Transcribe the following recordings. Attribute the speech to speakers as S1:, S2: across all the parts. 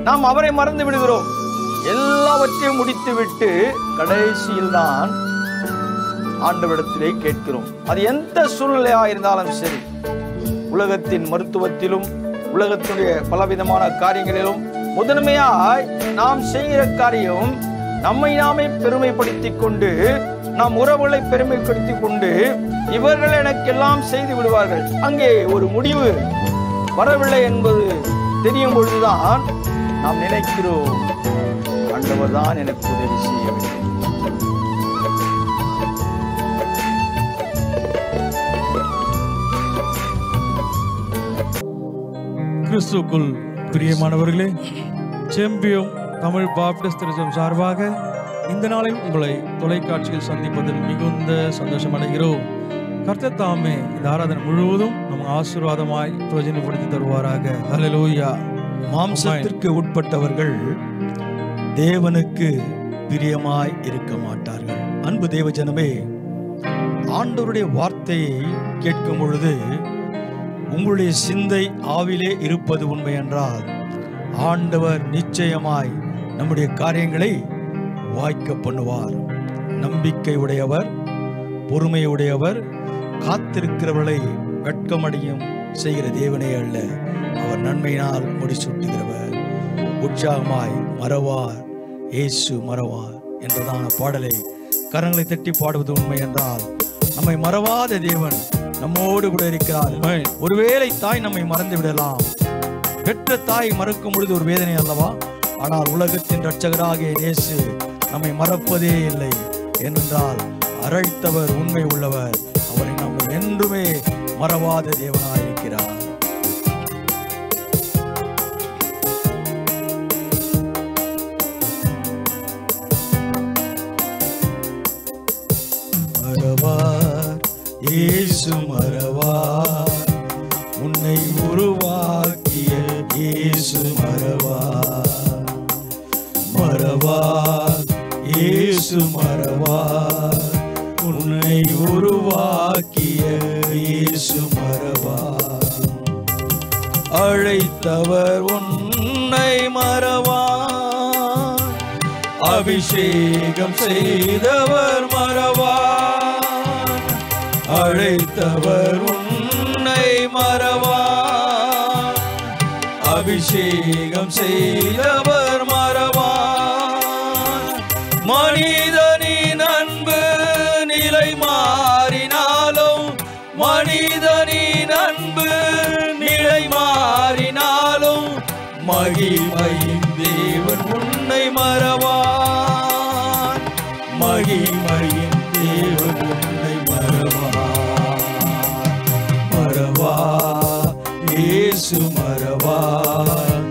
S1: நாம் அவரை மறந்து விடுகிறோம். எல்லாவற்றையும் முடித்துவிட்டு கடைசியில் தான் ஆண்டவரிடத்திலே கேட்கிறோம். அது எந்த சூழ்நிலையா இருந்தாலும் சரி, உலகத்தின் மருத்துவத்திலும் உலகத்தினுடைய பலவிதமான காரியங்களிலும் முதன்மையாய் நாம் செய்கிற காரியம் நம்மை நாமே பெருமைப்படுத்திக் கொண்டு, நாம் உறவுகளை பெருமைப்படுத்திக் கொண்டு, இவர்கள் எனக்கெல்லாம் செய்து விடுவார்கள், அங்கே ஒரு முடிவு வரவில்லை என்பது தெரியும் பொழுதுதான் நாம் நினைக்கிறோம், ஆண்டவர் தான் எனக்கு உதவி செய்ய வேண்டும்.
S2: கிறிஸ்துக்குள் பிரியமானவர்களே, செம்பியம் தமிழ் பாப்டிஸ்ட் திருச்சபை சார்பாக இந்த நாளில் உங்களை தொலைக்காட்சியில் சந்திப்பதில் மிகுந்த சந்தோஷம் அடைகிறோம். கர்த்தர் தாமே இந்த ஆராதனை முழுவதும் நம்ம ஆசீர்வாதமாய் பிரயோஜனப்படுத்தி தருவாராக. ஹல்லேலூயா.
S3: மாம்சத்திற்கு உட்பட்டவர்கள் தேவனுக்கு பிரியமாய் இருக்க மாட்டார்கள். அன்பு தேவஜனமே, ஆண்டவருடைய வார்த்தையை கேட்கும் பொழுது உங்களுடைய சிந்தை ஆவிலே இருப்பது உண்மை என்றால், ஆண்டவர் நிச்சயமாய் நம்முடைய காரியங்களை வாய்க்க பண்ணுவார். நம்பிக்கை உடையவர், பொறுமையுடையவர், காத்திருக்கிறவர்களை வெட்கமடையும் செய்கிற தேவனே அல்ல, அவர் நன்மையினால் முடிசூட்டுகிறவர். உற்சாகமாய் மறவார் இயேசு மறவார் என்றதான பாடலை கரங்களை தட்டி பாடுவது உண்மை என்றால், நம்மை மறவாத தேவன் நம்மோடு கூட இருக்கிறார். ஒருவேளை தாய் நம்மை மறந்து விடலாம். பெற்ற தாய் மறக்கும் பொழுது ஒரு வேதனை அல்லவா? ஆனால் உலகத்தின் இரட்சகராகிய இயேசு நம்மை மறப்பதே இல்லை. ஏனென்றால் அழைத்தவர் உண்மை உள்ளவர். அவரை நாம் என்றுமே மறவாத தேவனாயிருக்கிறார். மறவார் இயேசு மறவார், உன்னை உருவாக்கிய இயேசு மறவார். மறவார் இயேசு மறவார், உன்னை உருவாக்கிய இயேசு மறவார். அழைத்தவர் உன்னை மறவார், அபிஷேகம் செய்தவர் மறவார். அழைத்தவர் உன்னை மறவார், அபிஷேகம் செய்தவர் மறவார். மனிதனின் அன்பு நிலை மாறினாலும், மனிதனின் அன்பு நிலை மாறினாலும், மகிமையின் தேவன் உன்னை மறவார். மகிமையின் தேவன் உன்னை மறவார். மறவார் இயேசு மறவார்,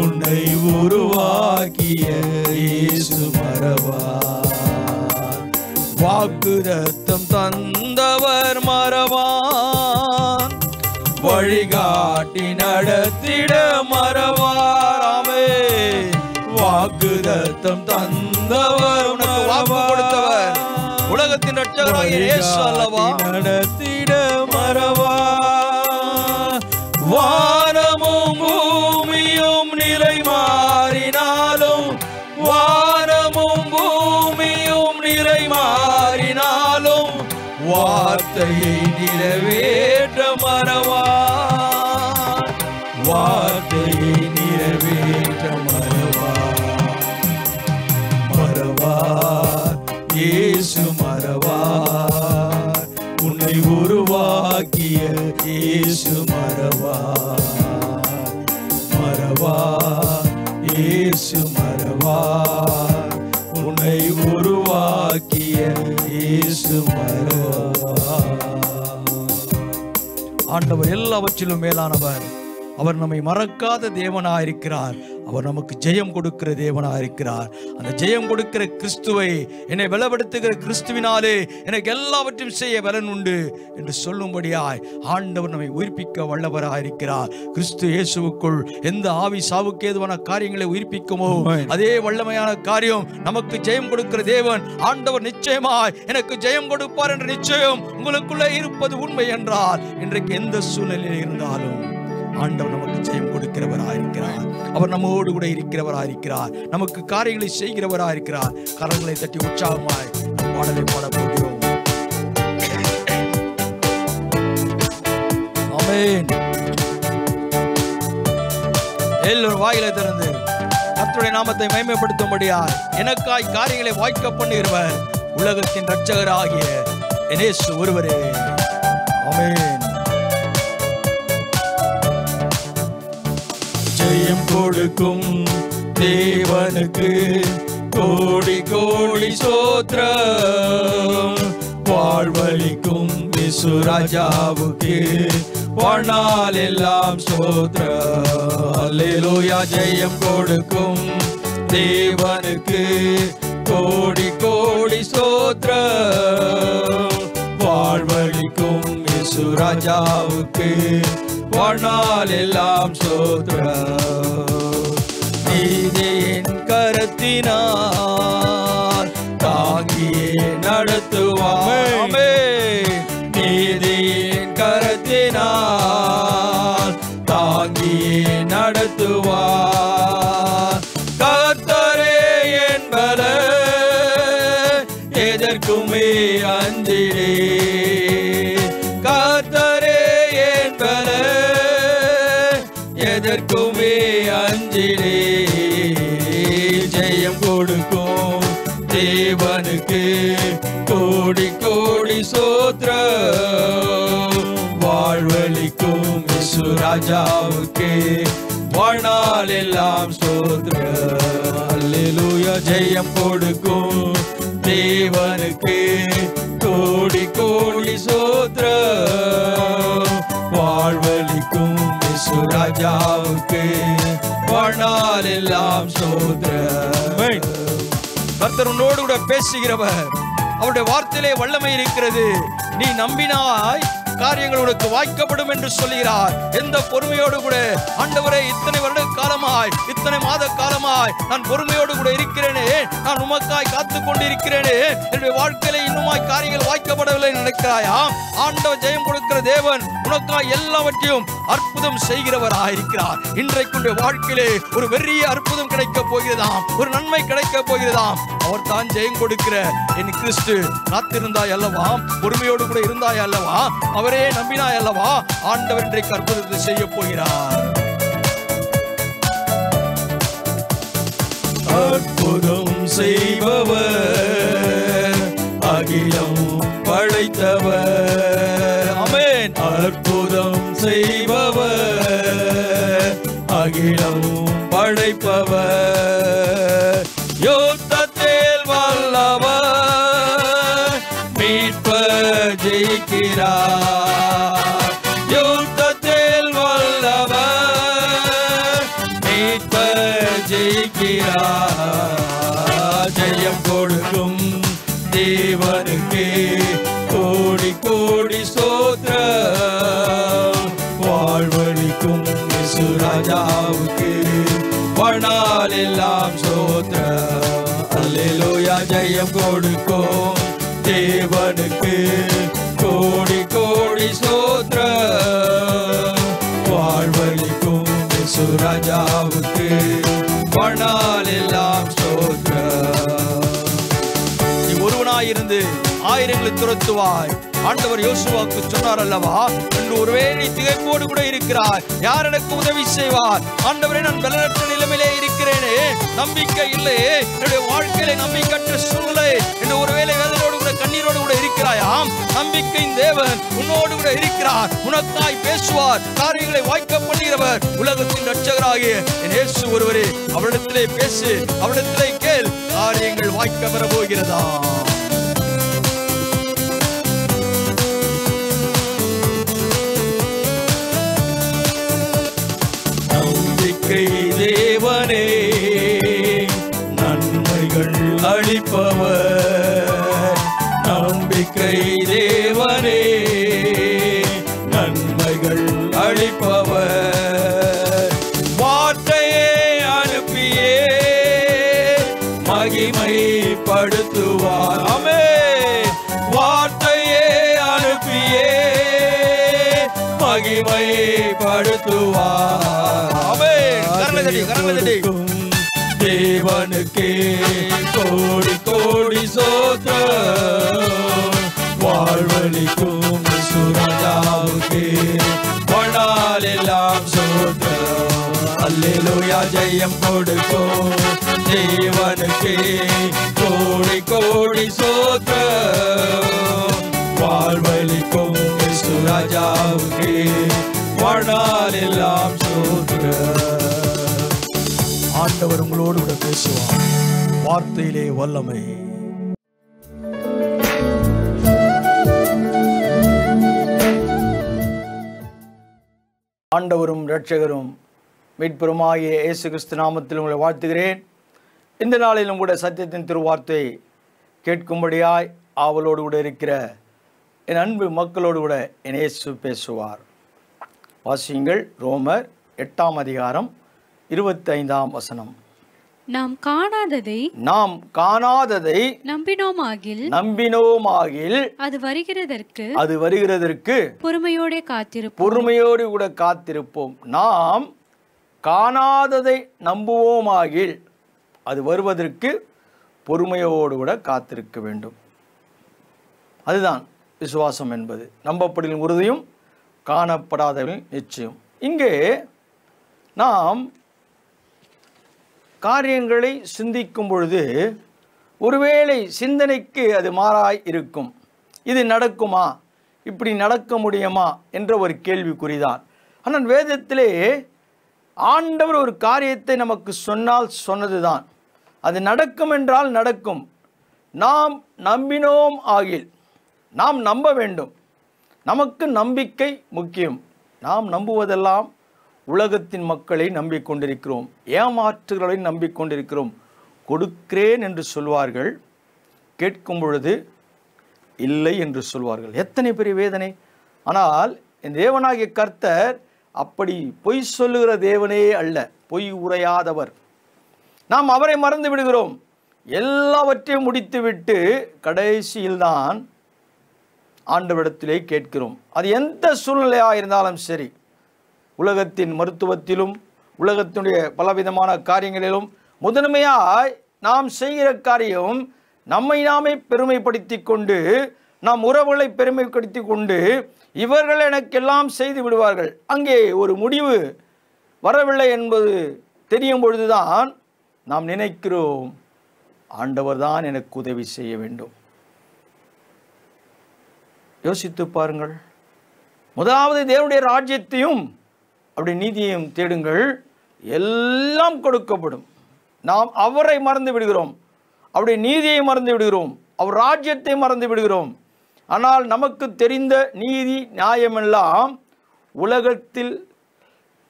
S3: உன்னை உருவாக்கிய இயேசு மறவார். வாக்குத்தத்தம் தந்தவர் மறவார், வழிகாட்டி நடத்திட மறவாராமே. வாக்குத்தத்தம் தந்தவர், உனக்கு வாக்கு கொடுத்தவர் உலகத்தின் இரட்சகராகிய இயேசு அல்லவா? நடத்திட மறவார். வானமும் பூமியும் நிலை மாறினாலும், வானமும் பூமியும் நிலை மாறினாலும், வார்த்தையை நிறைவேற்ற மறவார். வார்த்தையை நிறைவேற்ற மறவார். மறவார் இயேசு மறவார், உன்னை உருவாக்கிய இயேசு மறவார். மறவார் இயேசு மறவார், உன்னை உருவாக்கிய இயேசு மறவார். ஆண்டவர் எல்லாவற்றிலும் மேலானவர். அவர் நம்மை மறக்காத தேவனாயிருக்கிறார். அவர் நமக்கு ஜெயம் கொடுக்கிற தேவனாயிருக்கிறார். அந்த ஜெயம் கொடுக்கிற கிறிஸ்துவை, என்னை பலப்படுத்துகிற கிறிஸ்துவினாலே எனக்கு எல்லாவற்றையும் செய்ய பலன் உண்டு என்று சொல்லும்படியாய் ஆண்டவர் நம்மை உயிர்ப்பிக்க வல்லவராயிருக்கிறார். கிறிஸ்து இயேசுவுக்குள் எந்த ஆவி சாவுக்கு ஏதுவான காரியங்களை உயிர்ப்பிக்குமோ அதே வல்லமையான காரியம் நமக்கு ஜெயம் கொடுக்கிற தேவன் ஆண்டவர் நிச்சயமாய் எனக்கு ஜெயம் கொடுப்பார் என்ற நிச்சயம் உங்களுக்குள்ளே இருப்பது உண்மை என்றால், இன்றைக்கு எந்த சூழ்நிலையில் இருந்தாலும் ஆண்டவர் நமக்கு ஜெயம் கொடுக்கிறவராயிருக்கிறார். அவர் நம்மோடு கூட இருக்கிறவராயிருக்கிறார். நமக்கு காரியங்களை செய்கிறவராயிருக்கிறார். கரங்களை தட்டி உற்சாகமாய் பாடலை பாட போகிறோம். ஆமென். எல்லோரும் வாயிலை திறந்து கர்த்தருடைய நாமத்தை மகிமைப்படுத்தும்படியாய் எனக்காய் காரியங்களை வாய்க்க பண்ணுகிறவர் உலகத்தின் இரட்சகராகிய இயேசு ஒருவரே. ஆமென். ஜெயம் கொடுக்கும் தேவனுக்கு கோடி கோடி ஸ்தோத்திரம். வாழ்வளிக்கும் இயேசு ராஜாவுக்கு வாழ்நாள் எல்லாம் ஸ்தோத்திரம். அல்லேலூயா. ஜெயம் கொடுக்கும் தேவனுக்கு கோடி கோடி ஸ்தோத்திரம். வாழ்வளிக்கும் இயேசு ராஜாவுக்கு வாழ்நாள் எல்லாம் ஸ்தோத்திரம். நீதியின் கரத்தினால் தாங்கியே நடத்துவார். நீதியின் கரத்தினால் தாங்கியே நடத்துவார். கர்த்தரே என்பல எதற்குமே அஞ்சிடே. கர்த்தரே என்பல எதற்குமே அஞ்சிடே. ஜெயம் கொடுக்கும் தேவனுக்கு கோடி கோடி ஸ்தோத்திரம். வாழ்வளிக்கும் இயேசு ராஜாவுக்கு வாழ்நாள் எல்லாம் ஸ்தோத்திரம். அல்லேலூயா. ஜெயம் கொடுக்கும் தேவனுக்கு கோடி கோடி ஸ்தோத்திரம். வாழ்வளிக்கும் இயேசு ராஜாவுக்கு வாழ்நாள் எல்லாம் ஸ்தோத்திரம். கர்த்தர் உன்னோடு கூட பேசுகிறவர். அவருடைய வார்த்தையிலே வல்லமை இருக்கிறது. நீ நம்பினாய் காரியங்கள் உனக்கு வாய்க்கப்படும் என்று சொல்கிறார். எந்த பொறுமையோடு கூட ஆண்டவரே இத்தனை வருட காலமாய் இத்தனை மாத காலமாய் நான் பொறுமையோடு கூட இருக்கிறேனே, நான் உமக்காய் காத்து கொண்டிருக்கிறேனே, என்னுடைய வாழ்க்கையில இன்னுமாய் காரியங்கள் வாய்க்கப்படவில்லை நினைக்கிறாயா? ஆண்டவர் ஜெயம் கொடுக்கிற தேவன் உனக்காய் எல்லாவற்றையும் அற்புதம் செய்கிறவராயிருக்கிறார். இன்றைக்கு வாழ்க்கையிலே ஒரு பெரிய அற்புதம் கிடைக்க போகிறதாம், ஒரு நன்மை கிடைக்க போகிறதாம். அவர் தான் ஜெயம் கொடுக்கிற என் கிறிஸ்து. காத்திருந்தாய் அல்லவா? பொறுமையோடு கூட இருந்தாய் அல்லவா? அவரே நம்பினாய் அல்லவா? ஆண்டவர் இன்றைக்கு அற்புதத்தை செய்ய போகிறார். அற்புதம் செய்பவர், அகிலம் படைத்தவர். ஆமென். அற்புதம் செய்பவர், அகிலம் படைப்பவர். யுத்தத்தில் வல்லவர், மீட்பர் ஜெயிக்கிறார். யுத்தத்தில் வல்லவர், மீட்பர் ஜெயிக்கிறார். ஜெயம் கொடுக்கும் தேவனுக்கு கோடி கோடி ஸ்தோத்திரம். வாழ்வளிக்கும் இயேசு ராஜாவுக்கு வாழ்நாள் எல்லாம் ஸ்தோத்திரம். அல்லேலூயா. ஜெயம் கொடுக்கும் தேவனுக்கு கோடி கோடி ஸ்தோத்திரம். வாழ்வளிக்கும் இயேசு ராஜாவுக்கு வாழ்நாள் எல்லாம் ஸ்தோத்திரம். நீ ஒருவனாயிருந்து ஆயிரங்களை துரத்துவாய். ஆண்டவர் யோசுவாவுக்கு சொன்னார் அல்லவா, என்று ஒருவேளை நீ திகைப்போடு கூட இருக்கிறார், யார் எனக்கு உதவி செய்வார்? ஆண்டவரே, நான் பலனற்ற நிலைமையிலே இருக்கிறேனே, நம்பிக்கை இல்லையே, என்னுடைய வாழ்க்கையில நம்பிக்கையற்ற சூழ்நிலை என்று ஒருவேளை வேதனோடு கூட கண்ணீரோடு கூட இருக்கிறாயாம். நம்பிக்கையின் தேவன் உன்னோடு கூட இருக்கிறார். உனக்காய் பேசுவார். காரியங்களை வாய்க்க பண்ணுகிறவர் உலகத்தின் இரட்சகராகிய இயேசு ஒருவரே. அவரிடத்திலே பேசு, அவரிடத்திலே கேள், காரியங்கள் வாய்க்க பெற போகிறதா? நம்பிக்கை தேவனே, நன்மைகள் அளிப்பவர். நம்பிக்கை தேவனே, நன்மைகள் அளிப்பவர். வார்த்தையை அனுப்பியே மகிமைப்படுத்துவார். ஆமென். வார்த்தையை அனுப்பியே மகிமைப்படுத்துவார். கொடுக்கும் தேவனுக்கே கோடி கோடி சோத்திரம். வாழ்வழிக்கும் ராஜாவுக்கே வாழ்நாளெல்லாம் சோத்திரம். அல்லேலூயா ஜெயம் கொடுக்கும் தேவனுக்கே கோடி கோடி சோத்திரம். வாழ்வழிக்கும் ராஜாவுக்கே வாழ்நாளெல்லாம் சோத்திரம். ஆண்டவர் உங்களோடு கூட பேசுவார். வார்த்தையிலே வல்லமை.
S1: ஆண்டவரும் இரட்சகரும் மீட்பெருமாகிய இயேசு கிறிஸ்து நாமத்தில் உங்களை வாழ்த்துகிறேன். இந்த நாளிலும் கூட சத்தியத்தின் திருவார்த்தை கேட்கும்படியாய் ஆவலோடு கூட இருக்கிற என் அன்பு மக்களோடு கூட என் இயேசு பேசுவார். வாசியுங்கள். ரோமர் 8ஆம் அதிகாரம் 25ஆம் வசனம்.
S4: நாம் காணாததை நம்பினோமாகில் அது வருகிறதற்கு
S1: பொறுமையோடு கூட காத்திருப்போம். நாம் காணாததை நம்புவோமாகில் அது வருவதற்கு பொறுமையோடு கூட காத்திருக்க வேண்டும். அதுதான் விசுவாசம் என்பது. நம்பப்படும் உறுதியும் காணப்படாதவர்கள் நிச்சயம். இங்கே நாம் காரியங்களை சிந்திக்கும் பொழுது ஒருவேளை சிந்தனைக்கு அது மாறாய் இருக்கும். இது நடக்குமா, இப்படி நடக்க முடியுமா என்ற ஒரு கேள்விக்குறிதான். ஆனால் வேதத்திலே ஆண்டவர் ஒரு காரியத்தை நமக்கு சொன்னால் சொன்னதுதான். அது நடக்கும் என்றால் நடக்கும். நாம் நம்பினோம் ஆகில், நாம் நம்ப வேண்டும். நமக்கு நம்பிக்கை முக்கியம். நாம் நம்புவதெல்லாம் உலகத்தின் மக்களை நம்பிக்கொண்டிருக்கிறோம், ஏமாற்றுகளை நம்பிக்கொண்டிருக்கிறோம். கொடுக்கிறேன் என்று சொல்வார்கள், கேட்கும் பொழுது இல்லை என்று சொல்வார்கள். எத்தனை பெரிய வேதனை! ஆனால் என் தேவனாகிய கர்த்தர் அப்படி பொய் சொல்லுகிற தேவனே அல்ல, பொய் உரையாதவர். நாம் அவரை மறந்து விடுகிறோம். எல்லாவற்றையும் முடித்துவிட்டு கடைசியில்தான் ஆண்டவரிடத்திலே கேட்கிறோம். அது எந்த சூழ்நிலையாக இருந்தாலும் சரி, உலகத்தின் மருத்துவத்திலும் உலகத்தினுடைய பலவிதமான காரியங்களிலும் முதன்மையாய் நாம் செய்கிற காரியம் நம்மை நாமே பெருமைப்படுத்தி கொண்டு, நாம் உறவுகளை பெருமைப்படுத்தி கொண்டு, இவர்கள் எனக்கெல்லாம் செய்து விடுவார்கள், அங்கே ஒரு முடிவு வரவில்லை என்பது தெரியும் பொழுதுதான் நாம் நினைக்கிறோம், ஆண்டவர் தான் எனக்கு உதவி செய்ய வேண்டும். யோசித்து பாருங்கள். முதலாவது தேவனுடைய ராஜ்யத்தையும் அப்படி நீதியையும் தேடுங்கள், எல்லாம் கொடுக்கப்படும். நாம் அவரை மறந்து விடுகிறோம், அவருடைய நீதியை மறந்து விடுகிறோம், அவர் ராஜ்யத்தை மறந்து விடுகிறோம். ஆனால் நமக்கு தெரிந்த நீதி நியாயமெல்லாம் உலகத்தில்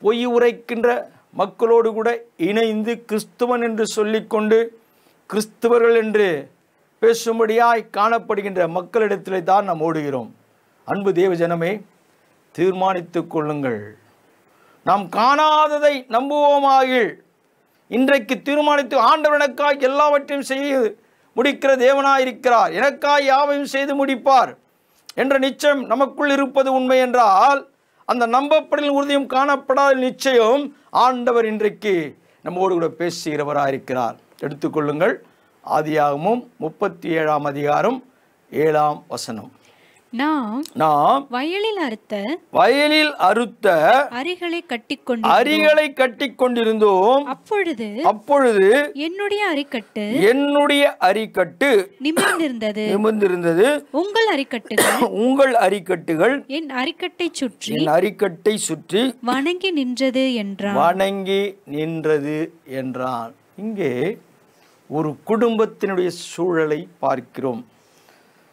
S1: பொய் உரைக்கின்ற மக்களோடு கூட இணைந்து கிறிஸ்துவன் என்று சொல்லிக்கொண்டு கிறிஸ்துவர்கள் என்று பேசும்படியாய் காணப்படுகின்ற மக்களிடத்திலே தான் நாம் ஓடுகிறோம். அன்பு தேவ ஜனமே, தீர்மானித்து கொள்ளுங்கள். நாம் காணாததை நம்புவோமாகில், இன்றைக்கு தீர்மானித்து ஆண்டவர் எனக்காய் எல்லாவற்றையும் செய்து முடிக்கிற தேவனாயிருக்கிறார், எனக்காய் யாவையும் செய்து முடிப்பார் என்ற நிச்சயம் நமக்குள் இருப்பது உண்மை என்றால், அந்த நம்பப்படல் உறுதியும் காணப்படாத நிச்சயம் ஆண்டவர் இன்றைக்கு நம்மோடு கூட பேசுகிறவராயிருக்கிறார். எடுத்துக்கொள்ளுங்கள். ஆதியாகமம் 37ஆம் அதிகாரம் 7ஆம் வசனம். நாம்
S4: வயலில்
S1: அறுத்த
S4: அரிகளை
S1: கட்டிக்கொண்டிருந்தோம். அப்பொழுது என்னுடைய அரிக்கட்டு நிமிர்ந்திருந்தது. உங்கள் அரிக்கட்டுகள்
S4: என் அரிக்கட்டை
S1: சுற்றி
S4: வணங்கி நின்றது
S1: என்றான். இங்கே ஒரு குடும்பத்தினுடைய சூழலை பார்க்கிறோம்.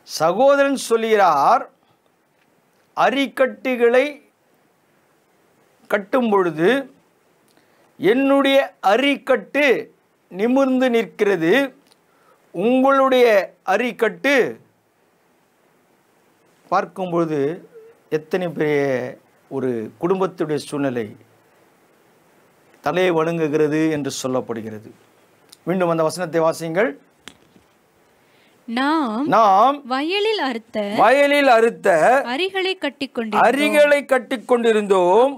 S1: சகோதரன் சொல்கிறார், அரிக்கட்டுகளை கட்டும் பொழுது என்னுடைய அரிக்கட்டு நிமிர்ந்து நிற்கிறது, உங்களுடைய அரிக்கட்டு பார்க்கும்பொழுது எத்தனை பெரிய ஒரு குடும்பத்துடைய சூழ்நிலை தலை வணங்குகிறது என்று சொல்லப்படுகிறது. மீண்டும் அந்த வசனத்தை வாசியுங்கள். நாம்
S4: வயலில்
S1: அறுத்த
S4: அரிகளை
S1: கட்டிக் கொண்டிருந்தோம்.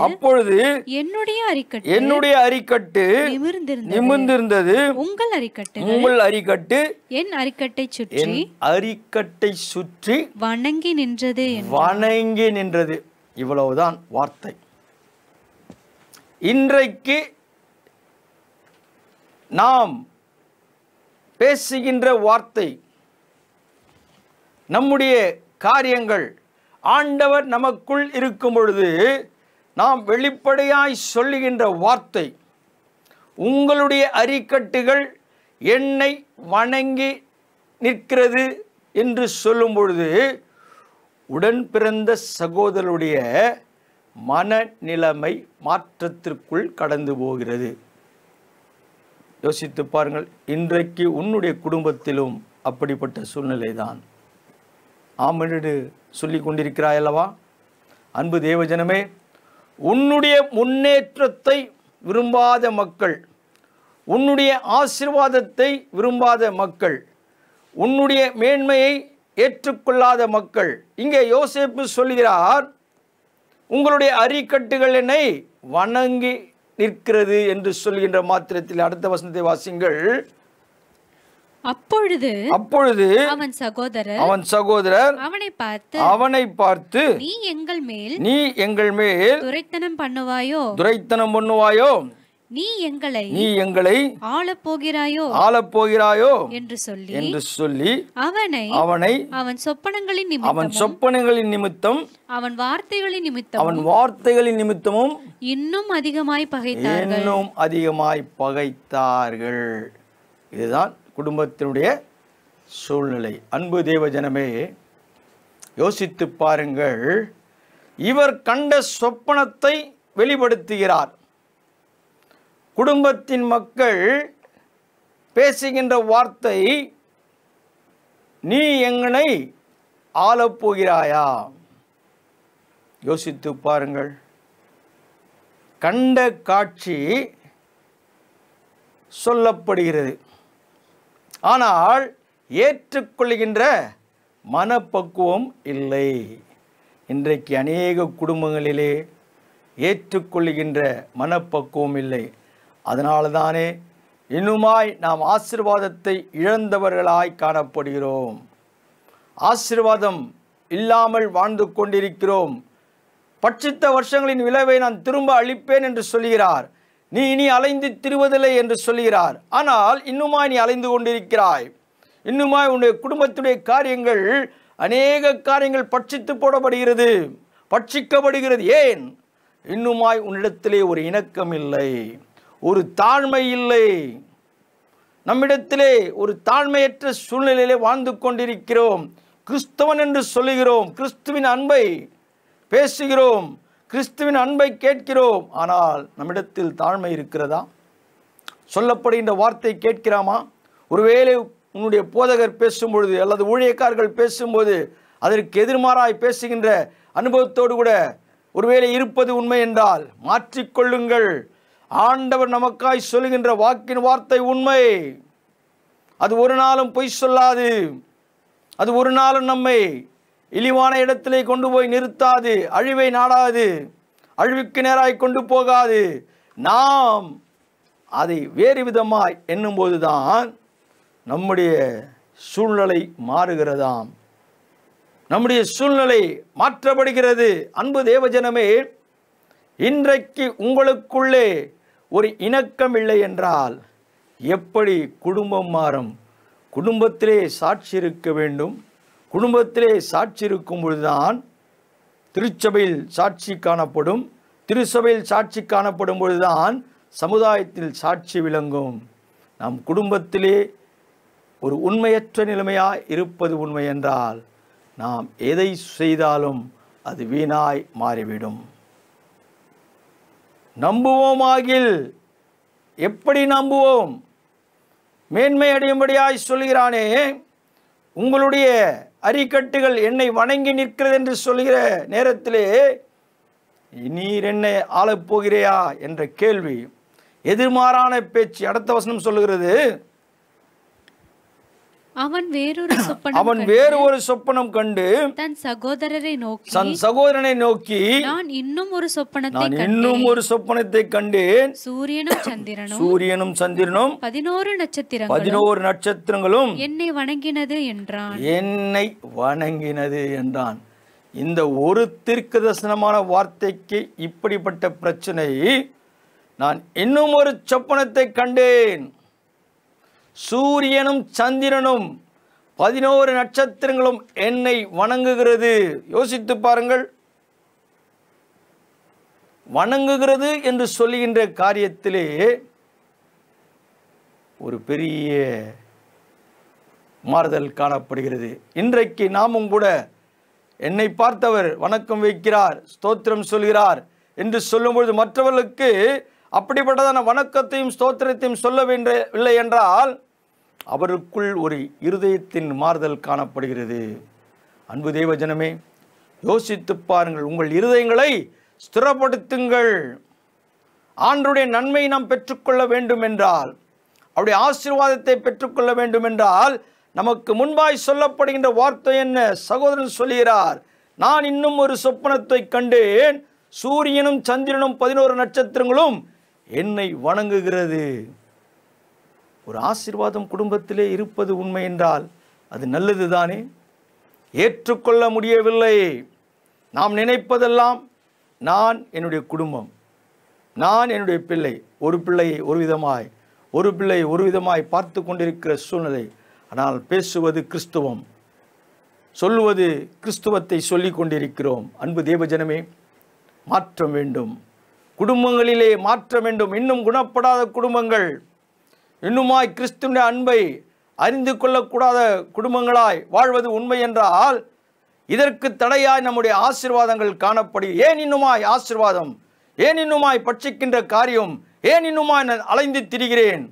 S1: அப்பொழுது என்னுடைய அரிக்கட்டு நிமிர்ந்திருந்தது. உங்கள் அரிக்கட்டு என் அரிக்கட்டை சுற்றி
S4: வணங்கி நின்றது.
S1: இவ்வளவுதான் வார்த்தை. இன்றைக்கு நாம் பேசுகின்ற வார்த்தை, நம்முடைய காரியங்கள் ஆண்டவர் நமக்குள் இருக்கும் பொழுது நாம் வெளிப்படையாய் சொல்லுகின்ற வார்த்தை, உங்களுடைய அரிக்கட்டுகள் என்னை வணங்கி நிற்கிறது என்று சொல்லும் பொழுது உடன் பிறந்த சகோதரருடைய மனநிலைமை மாற்றத்திற்குள் கடந்து போகிறது. யோசித்து பாருங்கள். இன்றைக்கு உன்னுடைய குடும்பத்திலும் அப்படிப்பட்ட சூழ்நிலை தான். ஆமென்று சொல்லிக் கொண்டிருக்கிறாய் அல்லவா? அன்பு தேவஜனமே, உன்னுடைய முன்னேற்றத்தை விரும்பாத மக்கள், உன்னுடைய ஆசீர்வாதத்தை விரும்பாத மக்கள், உன்னுடைய மேன்மையை ஏற்றுக்கொள்ளாத மக்கள், இங்கே யோசேப்பு சொல்கிறார், உங்களுடைய அரிக்கட்டுகள் என்னை வணங்கி நிற்கிறது என்று சொல்கின்ற மாத்திரத்தில் அடுத்த வசனத்தை வாசிங்கள். அப்பொழுது அவன் சகோதரர் அவனை பார்த்து நீ எங்கள் மேல்
S4: துரைத்தனம் பண்ணுவாயோ,
S1: நீ எங்களை ஆளப் போகிறாயோ என்று சொல்லி அவனை அவன் சொப்பனங்களின் நிமித்தம் அவன் வார்த்தைகளின் நிமித்தமும் இன்னும் அதிகமாய் பகைத்தார்கள். இதுதான் குடும்பத்தினுடைய சூழ்நிலை. அன்பு தேவஜனமே, யோசித்து பாருங்கள். இவர் கண்ட சொப்பனத்தை வெளிப்படுத்துகிறார். குடும்பத்தின் மக்கள் பேசுகின்ற வார்த்தை, நீ எங்களை ஆளப்போகிறாயா? யோசித்து பாருங்கள். கண்ட காட்சி சொல்லப்படுகிறது, ஆனால் ஏற்றுக்கொள்கின்ற மனப்பக்குவம் இல்லை. இன்றைக்கு அநேக குடும்பங்களிலே ஏற்றுக்கொள்கின்ற மனப்பக்குவம் இல்லை. அதனால தானே இன்னுமாய் நாம் ஆசீர்வாதத்தை இழந்தவர்களாய் காணப்படுகிறோம். ஆசீர்வாதம் இல்லாமல் வாழ்ந்து கொண்டிருக்கிறோம். பட்சித்த வருஷங்களின் விளைவை நான் திரும்ப அளிப்பேன் என்று சொல்கிறார். நீ இனி அலைந்து திரிவதில்லை என்று சொல்கிறார். ஆனால் இன்னுமாய் நீ அலைந்து கொண்டிருக்கிறாய். இன்னுமாய் உன்னுடைய குடும்பத்துடைய காரியங்கள், அநேக காரியங்கள் பட்சித்து போடப்படுகிறது, பட்சிக்கப்படுகிறது. ஏன்? இன்னுமாய் உன்னிடத்திலே ஒரு இணக்கம் இல்லை, ஒரு தாழ்மை இல்லை. நம்மிடத்திலே ஒரு தாழ்மையற்ற சூழ்நிலையிலே வாழ்ந்து கொண்டிருக்கிறோம். கிறிஸ்தவன் என்று சொல்லுகிறோம், கிறிஸ்துவின் அன்பை பேசுகிறோம், கிறிஸ்துவின் அன்பை கேட்கிறோம். ஆனால் நம்மிடத்தில் தாழ்மை இருக்கிறதா? சொல்லப்படுகின்ற வார்த்தை கேட்கிறாமா? ஒருவேளை உன்னுடைய போதகர் பேசும்பொழுது அல்லது ஊழியக்காரர்கள் பேசும்போது அதற்கு எதிர்மாறாய் பேசுகின்ற அனுபவத்தோடு கூட ஒருவேளை இருப்பது உண்மை என்றால் மாற்றிக்கொள்ளுங்கள். ஆண்டவர் நமக்காய் சொல்லுகின்ற வாக்கின் வார்த்தை உண்மை. அது ஒரு நாளும் பொய் சொல்லாது. அது ஒரு நாளும் நம்மை இழிவான இடத்திலே கொண்டு போய் நிறுத்தாது, அழிவை நாடாது, அழிவுக்கு நேராய் கொண்டு போகாது. நாம் அதை வேறு விதமாய் எண்ணும்போதுதான் நம்முடைய சூழ்நிலை மாறுகிறதாம், நம்முடைய சூழ்நிலை மாற்றப்படுகிறது. அன்பு தேவஜனமே, இன்றைக்கு உங்களுக்குள்ளே ஒரு இணக்கம் இல்லை என்றால் எப்படி குடும்பம் மாறும்? குடும்பத்திலே சாட்சி இருக்க வேண்டும். குடும்பத்திலே சாட்சி இருக்கும் பொழுதுதான் திருச்சபையில் சாட்சி காணப்படும். திருச்சபையில் சாட்சி காணப்படும் பொழுதுதான் சமுதாயத்தில் சாட்சி விளங்கும். நம் குடும்பத்திலே ஒரு உண்மையற்ற நிலைமையாய் இருப்பது உண்மை என்றால் நாம் எதை செய்தாலும் அது வீணாய் மாறிவிடும். நம்புவோமாகில் எப்படி நம்புவோம்? மேன்மை அடையும்படியாய் சொல்கிறானே, உங்களுடைய அரிக்கட்டுகள் என்னை வணங்கி நிற்கிறது என்று சொல்கிற நேரத்திலே நீர் என்னை ஆளப்போகிறையா என்ற கேள்வி, எதிர்மாறான பேச்சு. அடுத்த வசனம் சொல்லுகிறது,
S4: அவன் வேறொரு
S1: சொப்பனம் கண்டு
S4: தன் சகோதரரை
S1: நோக்கி
S4: நான் இன்னும் ஒரு சொப்பனத்தை
S1: கண்டேன்.
S4: சூரியனும் சந்திரனும்
S1: 11
S4: நட்சத்திரங்களும்
S1: என்னை வணங்கினது
S4: என்றான்.
S1: இந்த ஒரு தீர்க்கதரிசனமான வார்த்தைக்கு இப்படிப்பட்ட பிரச்சனை. நான் இன்னும் ஒரு சொப்பனத்தை கண்டேன், சூரியனும் சந்திரனும் 11 நட்சத்திரங்களும் என்னை வணங்குகிறது. யோசித்து பாருங்கள், வணங்குகிறது என்று சொல்லுகின்ற காரியத்திலே ஒரு பெரிய மாறுதல் காணப்படுகிறது. இன்றைக்கு நாமும் கூட என்னை பார்த்தவர் வணக்கம் வைக்கிறார், ஸ்தோத்திரம் சொல்கிறார் என்று சொல்லும்பொழுது மற்றவர்களுக்கு அப்படிப்பட்டதான வணக்கத்தையும் ஸ்தோத்திரத்தையும் சொல்லவில்லை என்றால் அவருக்குள் ஒரு இருதயத்தின் மாறுதல் காணப்படுகிறது. அன்பு தேவ ஜனமே, யோசித்து பாருங்கள், உங்கள் இருதயங்களை ஸ்திரப்படுத்துங்கள். ஆண்டவருடைய நன்மை நாம் பெற்றுக்கொள்ள வேண்டும் என்றால், அவருடைய ஆசீர்வாதத்தை பெற்றுக்கொள்ள வேண்டும் என்றால் நமக்கு முன்பாய் சொல்லப்படுகின்ற வார்த்தை என்ன? சகோதரன் சொல்கிறார், நான் இன்னும் ஒரு சொப்பனத்தை கண்டேன், சூரியனும் சந்திரனும் 11 நட்சத்திரங்களும் என்னை வணங்குகிறது. ஒரு ஆசீர்வாதம் குடும்பத்திலே இருப்பது உண்மை என்றால் அது நல்லது தானே? ஏற்றுக்கொள்ள முடியவில்லை. நாம் நினைப்பதெல்லாம் நான், என்னுடைய குடும்பம், நான், என்னுடைய பிள்ளை, ஒரு பிள்ளையை ஒரு விதமாய் பார்த்து கொண்டிருக்கிற சூழ்நிலை. ஆனால் பேசுவது கிறிஸ்துவம், சொல்லுவது கிறிஸ்துவத்தை சொல்லிக் கொண்டிருக்கிறோம். அன்பு தேவஜனமே, மாற்றம் வேண்டும், குடும்பங்களிலே மாற்றம் வேண்டும். இன்னும் குணப்படாத குடும்பங்கள், இன்னுமாய் கிறிஸ்துவின் அன்பை அறிந்து கொள்ளக்கூடாத குடும்பங்களாய் வாழ்வது உண்மை என்றால் இதற்கு தடையாய் நம்முடைய ஆசீர்வாதங்கள் காணப்படும். ஏன் இன்னுமாய் ஆசீர்வாதம், ஏன் இன்னுமாய் பட்சிக்கின்ற காரியம், ஏன் இன்னுமாய் நான் அலைந்து திரிகிறேன்?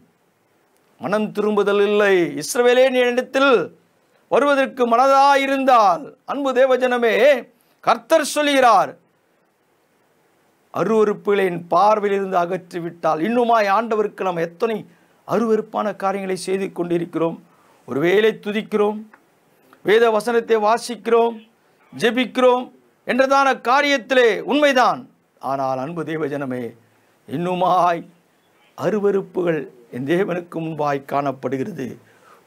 S1: மனம் திரும்புதல் இல்லை. இஸ்ரவேலே, நீ இடத்தில் வருவதற்கு மனதாயிருந்தால், அன்பு தேவஜனமே, கர்த்தர் சொல்கிறார், அருவருப்புகளின் பார்வையிலிருந்து அகற்றிவிட்டால். இன்னுமாய் ஆண்டவருக்கு நாம் எத்தனை அருவருப்பான காரியங்களை செய்து கொண்டிருக்கிறோம். ஒருவேளை துதிக்கிறோம், வேத வசனத்தை வாசிக்கிறோம், ஜெபிக்கிறோம் என்றதான காரியத்திலே உண்மைதான். ஆனால் அன்பு தேவஜனமே, இன்னுமாய் அருவருப்புகள் என் தேவனுக்கு முன்பாய் காணப்படுகிறது.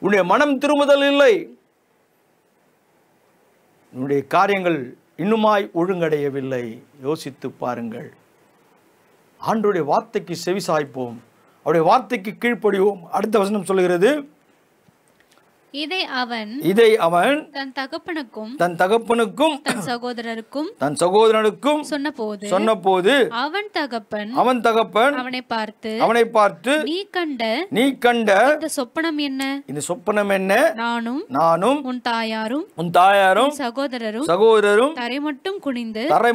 S1: உன்னுடைய மனம் திரும்புதல் இல்லை, உன்னுடைய காரியங்கள் இன்னுமாய் ஒழுங்கடையவில்லை. யோசித்து பாருங்கள். ஆண்டவருடைய வார்த்தைக்கு செவிசாய்ப்போம், அவருடைய வார்த்தைக்கு கீழ்ப்படிவோம். அடுத்த வசனம் சொல்கிறது,
S4: இதை அவன் தன் தகப்பனுக்கும்
S1: தன் சகோதரனுக்கும் சொன்னபோது
S4: அவன் தகப்பன் அவனை பார்த்து நீ கண்ட இந்த சொப்பனம் என்ன? நானும் உன் தாயாரும் சகோதரரும் தரை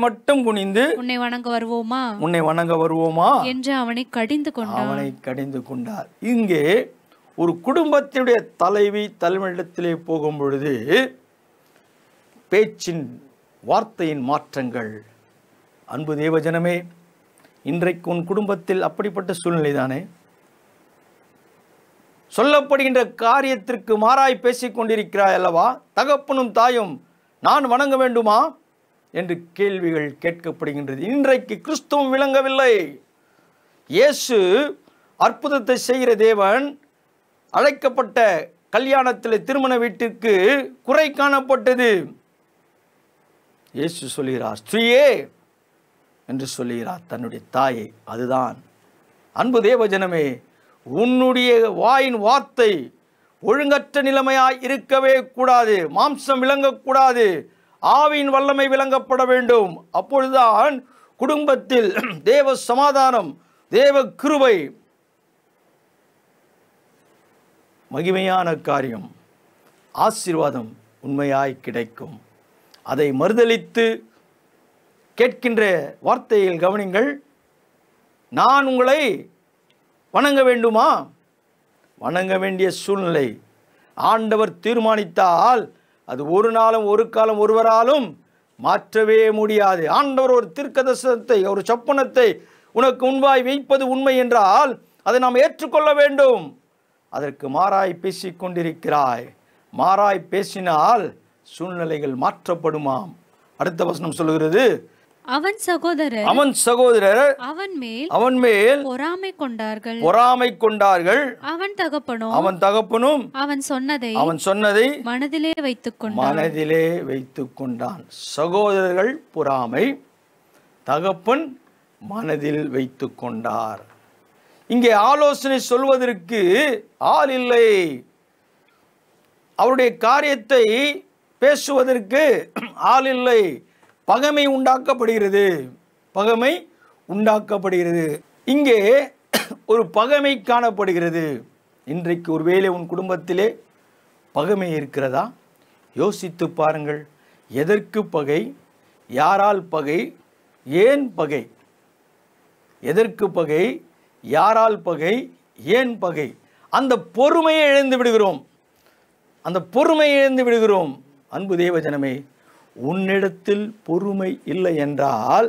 S4: மட்டும் குனிந்து உன்னை வணங்க வருவோமா என்று அவனை கடிந்து கொண்டார்.
S1: இங்கே ஒரு குடும்பத்தினுடைய தலைவனிடத்திலே போகும் பொழுது பேச்சின் வார்த்தையின் மாற்றங்கள். அன்பு தேவஜனமே, இன்றைக்கு உன் குடும்பத்தில் அப்படிப்பட்ட சூழ்நிலை தானே? சொல்லப்படுகின்ற காரியத்திற்கு மாறாய் பேசிக் கொண்டிருக்கிறாய் அல்லவா? தகப்பனும் தாயும் நான் வணங்க வேண்டுமா என்று கேள்விகள் கேட்கப்படுகின்றது. இன்றைக்கு கிறிஸ்துவம் விளங்கவில்லை. இயேசு அற்புதத்தை செய்கிற தேவன். அழைக்கப்பட்ட கல்யாணத்தில் திருமண வீட்டிற்கு குறை காணப்பட்டது. இயேசு சொல்கிறார், ஸ்திரீயே என்று சொல்கிறார் தன்னுடைய தாயை. அதுதான் அன்பு தேவஜனமே, உன்னுடைய வாயின் வார்த்தை ஒழுங்கற்ற நிலைமையாய் இருக்கவே கூடாது. மாம்சம் விளங்கக்கூடாது, ஆவியின் வல்லமை விளங்கப்பட வேண்டும். அப்பொழுதுதான் குடும்பத்தில் தேவ சமாதானம், தேவ கிருபை, மகிமையான காரியம், ஆசீர்வாதம் உண்மையாய் கிடைக்கும். அதை மறுதலித்து கேட்கின்ற வார்த்தையில் கவனிங்கள். நான் உங்களை வணங்க வேண்டுமா? வணங்க வேண்டிய சூழ்நிலை ஆண்டவர் தீர்மானித்தால் அது ஒரு நாளும் ஒரு காலம் ஒருவராலும் மாற்றவே முடியாது. ஆண்டவர் ஒரு தீர்க்கதரிசனத்தை, ஒரு சொப்பனத்தை உனக்கு முன்பாய் வைப்பது உண்மை என்றால் அதை நாம் ஏற்றுக்கொள்ள வேண்டும். அதற்கு மாறாய் பேசிக் கொண்டிருக்கிறாய். மாறாய் பேசினால் சூழ்நிலைகள் மாற்றப்படுமாம். அடுத்த வசனம் சொல்லுகிறது, அவன் சகோதரர் அவன் மேல் பொறாமை கொண்டார்கள். அவன் தகப்பனும் அவன் சொன்னதை மனதிலே வைத்துக் கொண்டான். சகோதரர்கள் பொறாமை, தகப்பன் மனதில் வைத்துக் கொண்டார். இங்கே ஆலோசனை சொல்வதற்கு ஆள் இல்லை. அவருடைய காரியத்தை பேசுவதற்கு ஆள் இல்லை. பகைமை உண்டாக்கப்படுகிறது. இங்கே ஒரு பகைமை காணப்படுகிறது. இன்றைக்கு ஒருவேளை உன் குடும்பத்திலே பகைமை இருக்கிறதா? யோசித்து பாருங்கள். எதற்கு பகை? யாரால் பகை? ஏன் பகை? எதற்கு பகை? யாரால் பகை? ஏன் பகை? அந்த பொறுமையை இழந்து விடுகிறோம். அன்பு தேவஜனமே, உன்னிடத்தில் பொறுமை இல்லை என்றால்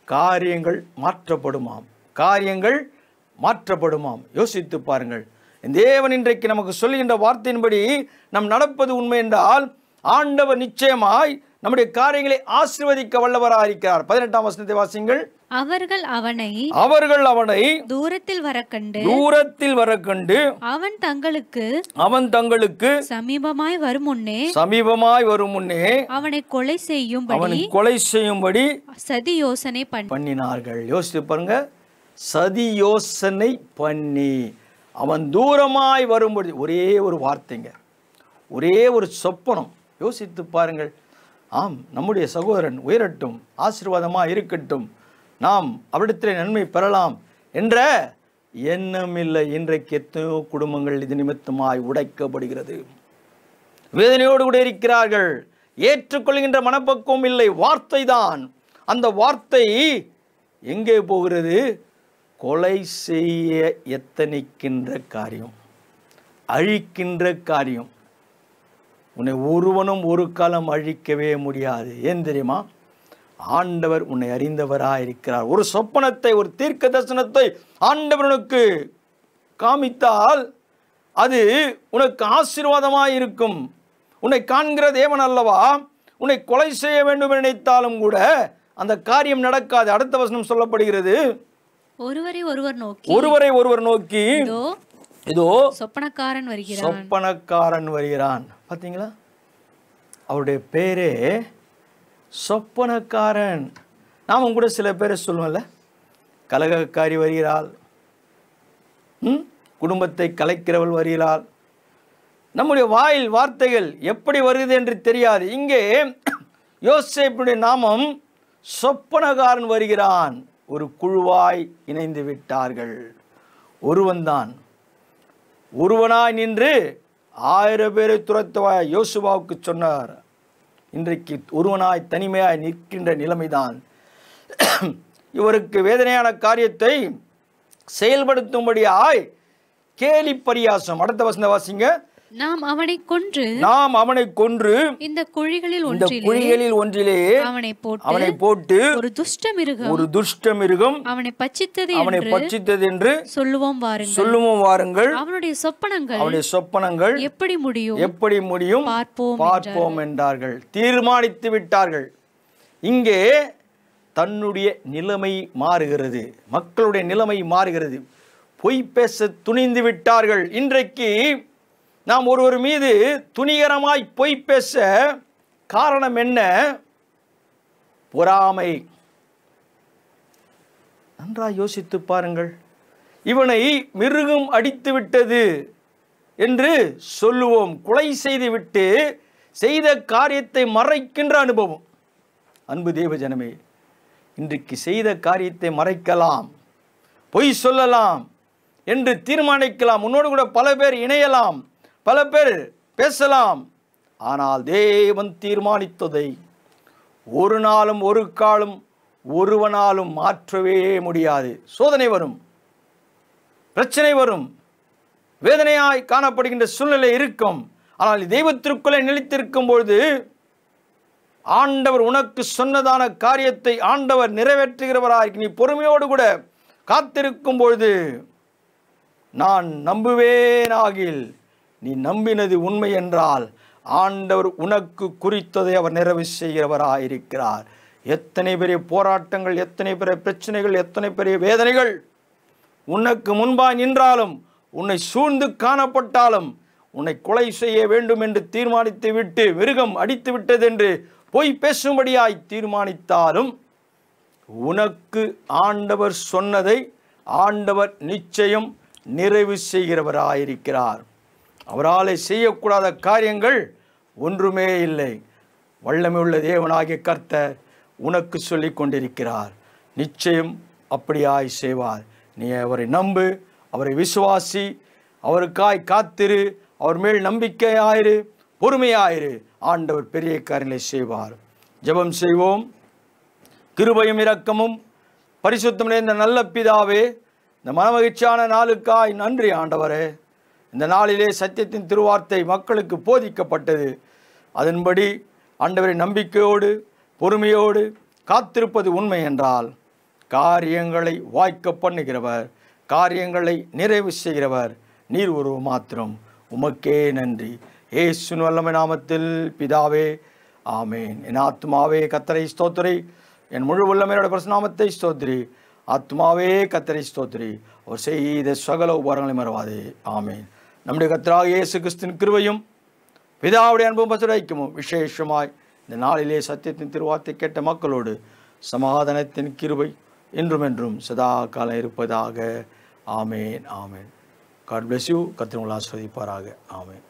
S1: காரியங்கள் மாற்றப்படுமாம். யோசித்து பாருங்கள். தேவன் இன்றைக்கு நமக்கு சொல்லுகின்ற வார்த்தையின்படி நம் நடப்பது உண்மை என்றால் ஆண்டவர் நிச்சயமாய் நம்முடைய காரியங்களை ஆசீர்வதிக்க வல்லவராக இருக்கிறார். 18ஆம் வசனத்தை வாசிங்கள். அவர்கள் அவனை தூரத்தில் வரக்கண்டு அவன் தங்களுக்கு சமீபமாய் வரும் முன்னே அவனை கொலை செய்யும்படி சதி யோசனை பண்ணினார்கள். யோசித்து பாருங்க. சதி யோசனை பண்ணி அவன் தூரமாய் வரும்படி, ஒரே ஒரு வார்த்தைங்க, ஒரே ஒரு சொப்பனம். யோசித்து பாருங்கள். ஆம், நம்முடைய சகோதரன் உயரட்டும், ஆசீர்வாதமாக இருக்கட்டும், நாம் அவரிடத்தில் நன்மை பெறலாம் என்ற எண்ணம் இல்லை. இன்றைக்கு எத்தனையோ குடும்பங்கள் இது நிமித்தமாய் உடைக்கப்படுகிறது. வேதனையோடு கூட இருக்கிறார்கள். ஏற்றுக்கொள்கின்ற மனப்பக்குவம் இல்லை. வார்த்தை தான். அந்த வார்த்தை எங்கே போகிறது? கொலை செய்ய எத்தனிக்கின்ற காரியம், அழிக்கின்ற காரியம். உன்னை ஒருவனும் ஒரு காலம் அழிக்கவே முடியாது. ஏன் தெரியுமா? ஆண்டவர் உன்னை அறிந்தவராக இருக்கிறார். ஒரு சொப்பனத்தை, ஒரு தீர்க்க தரிசனத்தை ஆண்டவனுக்கு காமித்தால் அது உனக்கு ஆசீர்வாதமாக இருக்கும். உன்னை காண்கிற தேவன் அல்லவா? உன்னை கொலை செய்ய வேண்டும் என்று நினைத்தாலும் கூட அந்த காரியம் நடக்காது. அடுத்த வசனம் சொல்லப்படுகிறது, ஒருவரை ஒருவர் நோக்கி இதோ சொப்பனக்காரன் வருகிறான். பார்த்தீங்களா? அவருடைய பேரே சொப்பனக்காரன். நாமும் கூட சில பேரை சொல்லுவோம்ல, கலகக்காரி வருகிறாள், குடும்பத்தை கலைக்கிறவள் வருகிறாள். நம்முடைய வாயில் வார்த்தைகள் எப்படி வருது என்று தெரியாது. இங்கே யோசேப்புடைய நாமம் சொப்பனக்காரன் வருகிறான். ஒரு குழுவாய் இணைந்து விட்டார்கள். ஒருவனாய் நின்று 1000 பேரை துரத்துவாய் யோசுவாவுக்கு சொன்னார். இன்றைக்கு ஒருவனாய் தனிமையாய் நிற்கின்ற நிலைமைதான். இவருக்கு வேதனையான காரியத்தை செயல்படுத்தும்படியாய் கேலி பரியாசம். அடுத்த வசனம் வாசிங்க. நாம் அவனை கொன்று இந்த குழிகளில் ஒன்றிலே அவனை போட்டு ஒரு துஷ்ட மிருகம் அவனை பட்சித்தது என்று சொல்லுவோம் வாருங்கள். அவனுடைய சொப்பனங்கள் எப்படி முடியும் பார்ப்போம் என்றார்கள். தீர்மானித்து விட்டார்கள். இங்கே தன்னுடைய நிலைமை மாறுகிறது, மக்களுடைய நிலைமை மாறுகிறது. பொய் பேச துணிந்து விட்டார்கள். இன்றைக்கு நாம் ஒருவர் மீது துணிகரமாய் பொய் பேச காரணம் என்ன? பொறாமை. நன்றாய் யோசித்து பாருங்கள். இவனை மிருகம் அடித்து விட்டது என்று சொல்லுவோம். கொலை செய்து விட்டு செய்த காரியத்தை மறைக்கின்ற அனுபவம். அன்பு தேவஜனமே, இன்றைக்கு செய்த காரியத்தை மறைக்கலாம், பொய் சொல்லலாம் என்று தீர்மானிக்கலாம். உன்னோடு கூட பல பேர் இணையலாம், பல பேர் பேசலாம். ஆனால் தேவன் தீர்மானித்ததை ஒரு நாளும் ஒரு காலம் ஒருவனாலும் மாற்றவே முடியாது. சோதனை வரும், பிரச்சனை வரும், வேதனையாய் காணப்படுகின்ற சூழ்நிலை இருக்கும். ஆனால் தெய்வத்திற்குள்ளே நிலைத்திருக்கும் பொழுது ஆண்டவர் உனக்கு சொன்னதான காரியத்தை ஆண்டவர் நிறைவேற்றுகிறவராய் நீ பொறுமையோடு கூட காத்திருக்கும் பொழுது நான் நம்புவேனாகில் நீ நம்பினது உண்மை என்றால் ஆண்டவர் உனக்கு குறித்ததை அவர் நிறைவு செய்கிறவராயிருக்கிறார். எத்தனை பெரிய போராட்டங்கள், எத்தனை பெரிய பிரச்சனைகள், எத்தனை பெரிய வேதனைகள் உனக்கு முன்பாய் நின்றாலும், உன்னை சூழ்ந்து காணப்பட்டாலும், உன்னை கொலை செய்ய வேண்டும் என்று தீர்மானித்து விட்டு, மிருகம் அடித்து விட்டது என்று பொய் பேசும்படியாய் தீர்மானித்தாலும், உனக்கு ஆண்டவர் சொன்னதை ஆண்டவர் நிச்சயம் நிறைவு செய்கிறவராயிருக்கிறார். அவராலே செய்யக்கூடாத காரியங்கள் ஒன்றுமே இல்லை. வல்லமை உள்ள தேவனாகிய கர்த்தர் உனக்கு சொல்லி கொண்டிருக்கிறார். நிச்சயம் அப்படியாய் செய்வார். நீ அவரை நம்பு, அவரை விசுவாசி, அவருக்காய் காத்திரு, அவர் மேல் நம்பிக்கையாயிரு, பொறுமையாயிரு. ஆண்டவர் பெரிய காரியங்களை செய்வார். ஜெபம் செய்வோம். கிருபையும் இரக்கமும் பரிசுத்தம் நிறைந்த நல்ல பிதாவே, இந்த மனமகிழ்ச்சியான நாளுக்காய் நன்றி ஆண்டவரே. இந்த நாளிலே சத்தியத்தின் திருவார்த்தை மக்களுக்கு போதிக்கப்பட்டது. அதன்படி ஆண்டவரை நம்பிக்கையோடு பொறுமையோடு காத்திருப்பது உண்மை என்றால், காரியங்களை வாய்க்க பண்ணுகிறவர், காரியங்களை நிறைவு செய்கிறவர் நீர் ஒருவர் மாத்திரம். உமக்கே நன்றி. இயேசுவின் வல்லமை நாமத்தில் பிதாவே, ஆமேன். என் ஆத்மாவே கர்த்தரை ஸ்தோத்திரி, என் முழு உள்ளமையோட பிரசநாமத்தை ஸ்தோத்திரி. ஆத்மாவே கர்த்தரை ஸ்தோத்திரி, அவர் செய்த சகல உபகாரங்களை மறவாதே. ஆமேன். நம்முடைய கர்த்தராகிய இயேசு கிறிஸ்துவின் கிருபையும் பிதாவுடைய அன்பும் பசுரைக்குமும் விசேஷமாய் இந்த நாளிலே சத்தியத்தின் திருவார்த்தை கேட்ட மக்களோடு சமாதானத்தின் கிருபை இன்றும் என்றும் சதா காலம் இருப்பதாக. ஆமேன். ஆமேன். God bless you. கர்த்தர் உங்களை ஆசீர்வதிப்பாராக. ஆமேன்.